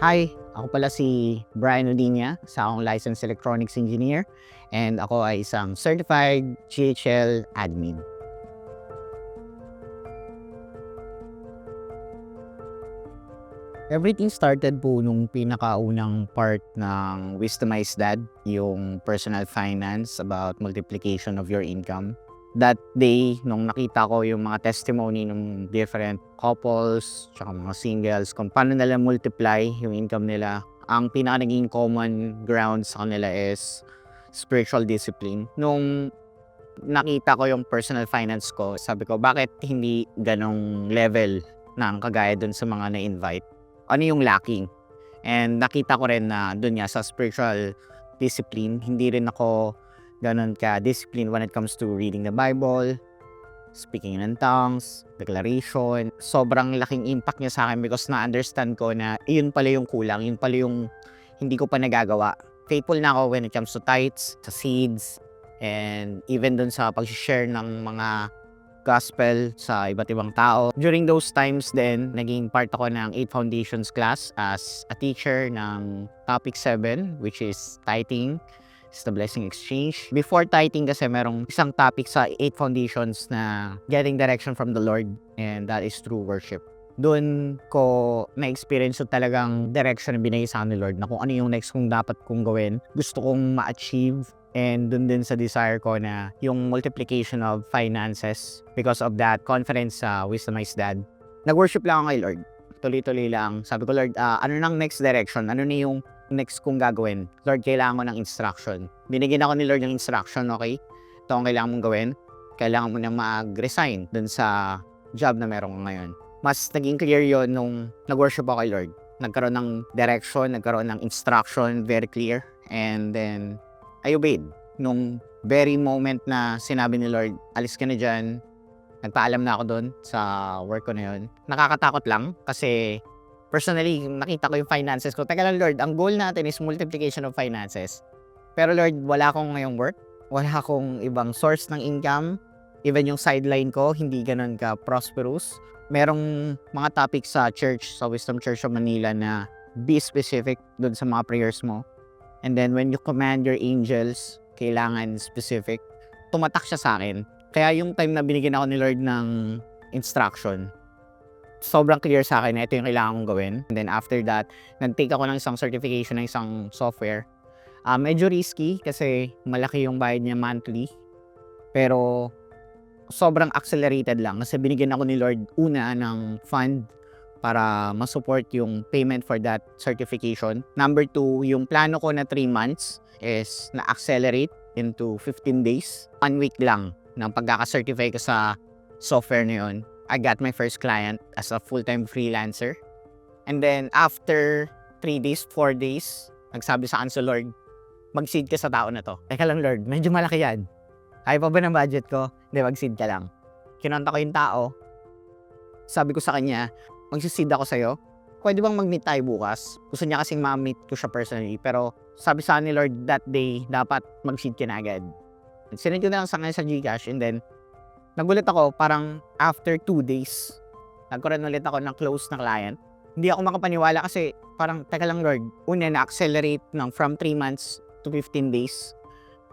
Hi, ako pala si Brian Odinia, isa akong licensed electronics engineer and ako ay isang certified GHL admin. Everything started po nung pinakaunang part ng Wisdomized Dad, yung personal finance about multiplication of your income. That day, nung nakita ko yung mga testimony ng different couples, tsaka mga singles, kung paano nila multiply yung income nila, ang pinaka naging common ground sa kanila is spiritual discipline. Nung nakita ko yung personal finance ko, sabi ko, bakit hindi ganong level ng kagaya dun sa mga na-invite? Ano yung lacking? And nakita ko rin na dun nga sa spiritual discipline, hindi rin ako ganun ka-discipline when it comes to reading the Bible, speaking in tongues, declaration. Sobrang laking impact niya sa akin because na-understand ko na yun pala yung kulang, yun pala yung hindi ko pa nagagawa. Faithful na ako when it comes to tithes, sa seeds, and even dun sa pag-share ng mga gospel sa iba't ibang tao. During those times din, naging part ako ng 8 Foundations class as a teacher ng topic 7, which is tithing, is the blessing exchange. Before tithing kasi merong isang topic sa 8 Foundations na getting direction from the Lord, and that is through worship. Doon ko na-experience yung talagang direction na binigay sa akin ni Lord na kung ano yung next kong dapat kong gawin, gusto kong ma-achieve. And dun din sa desire ko na yung multiplication of finances because of that conference sa Wisdomized Dad. Nag-worship lang ako kay Lord. Tuloy-tuloy lang. Sabi ko, Lord, ano nang next direction? Ano na yung next kong gagawin? Lord, kailangan ko ng instruction. Binigyan ako ni Lord ng instruction, okay? Ito ang kailangan mong gawin. Kailangan mo na mag-resign dun sa job na meron ko ngayon. Mas naging clear yon nung nag-worship ako kay Lord. Nagkaroon ng direction, nagkaroon ng instruction, very clear. And then, I obeyed. Nung very moment na sinabi ni Lord, alis ka na dyan, nagpaalam na ako doon sa work ko na yun. Nakakatakot lang kasi personally, nakita ko yung finances ko. Teka lang Lord, ang goal natin is multiplication of finances. Pero Lord, wala akong ngayong work. Wala akong ibang source ng income. Even yung sideline ko, hindi ganun ka prosperous. Merong mga topics sa church, sa Wisdom Church of Manila na be specific doon sa mga prayers mo. And then when you command your angels, kailangan specific. Tumatak siya sa akin. Kaya yung time na binigyan ako ni Lord ng instruction, sobrang clear sa akin na ito yung kailangan kong gawin. And then after that, nag-take ako ng isang certification ng isang software. Medyo risky kasi malaki yung bayad niya monthly. Pero sobrang accelerated lang kasi binigyan ako ni Lord una ng fund para ma-support yung payment for that certification. Number 2, yung plano ko na 3 months is na-accelerate into 15 days. 1 week lang ng pagkaka-certify ko sa software na yun. I got my first client as a full-time freelancer. And then after 3 days, 4 days, nagsabi sa akin si Lord, mag-seed ka sa tao na to. Teka lang Lord, medyo malaki yan. Kaya pa ba ng budget ko? Hindi, mag-seed ka lang. Kinonta ko yung tao. Sabi ko sa kanya, magsiseed ako sa'yo. Pwede bang mag-meet tayo bukas? Gusto niya kasing ma-meet ko siya personally. Pero sabi sa ni Lord that day, dapat mag-seed ka na agad. Sinend ko na lang sa kanya sa Gcash and then nagulat ako parang after 2 days, nagkaroon ulit ako ng close na client. Hindi ako makapaniwala kasi parang, teka lang Lord, una na-accelerate ng from 3 months to 15 days.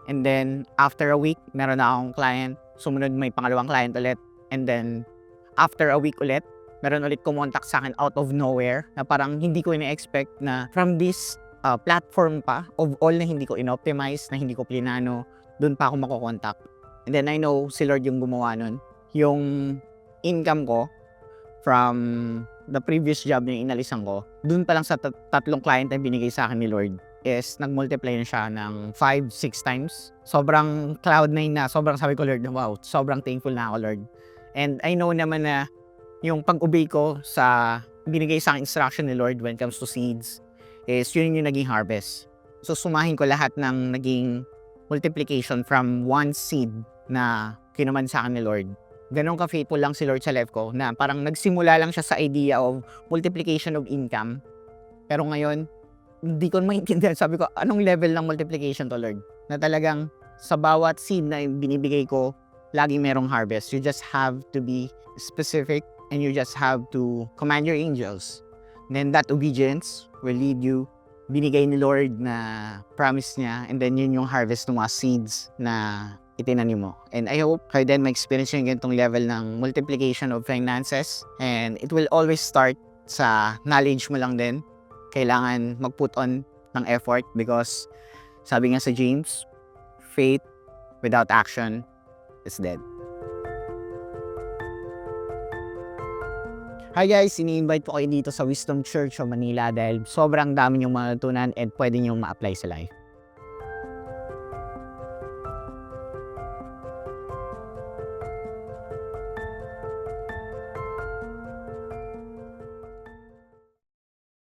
And then after a week, meron na akong client. Sumunod may pangalawang client ulit. And then after a week ulit, meron ulit kumontak sa akin out of nowhere na parang hindi ko ina-expect na from this platform pa of all na hindi ko in-optimize, na hindi ko plinano, doon pa ako makokontak. And then I know si Lord yung gumawa nun. Yung income ko from the previous job na inalisan ko, doon pa lang sa tatlong client na binigay sa akin ni Lord is nag-multiply na siya ng 5-6 times. Sobrang cloud9 na, sobrang sabi ko Lord, wow, sobrang thankful na ako Lord. And I know naman na yung pag-obey ko sa binigay sa akin instruction ni Lord when it comes to seeds is yun yung naging harvest. So sumahin ko lahat ng naging multiplication from one seed na kinuman sa akin ni Lord. Ganon ka-faithful lang si Lord sa life ko na parang nagsimula lang siya sa idea of multiplication of income. Pero ngayon, hindi ko maintindihan. Sabi ko, anong level ng multiplication to Lord? Na talagang sa bawat seed na binibigay ko, laging merong harvest. You just have to be specific and you just have to command your angels then that obedience will lead you. Binigay ni Lord na promise niya, and then yun yung harvest ng mga seeds na itinanim mo. And I hope kayo din ma-experience yung ganitong level ng multiplication of finances, and it will always start sa knowledge mo lang din. Kailangan mag-put on ng effort because sabi nga sa James, faith without action is dead. Hi guys, ini-invite po kayo dito sa Wisdom Church of Manila dahil sobrang dami niyong matutunan and pwede niyong ma-apply sa life.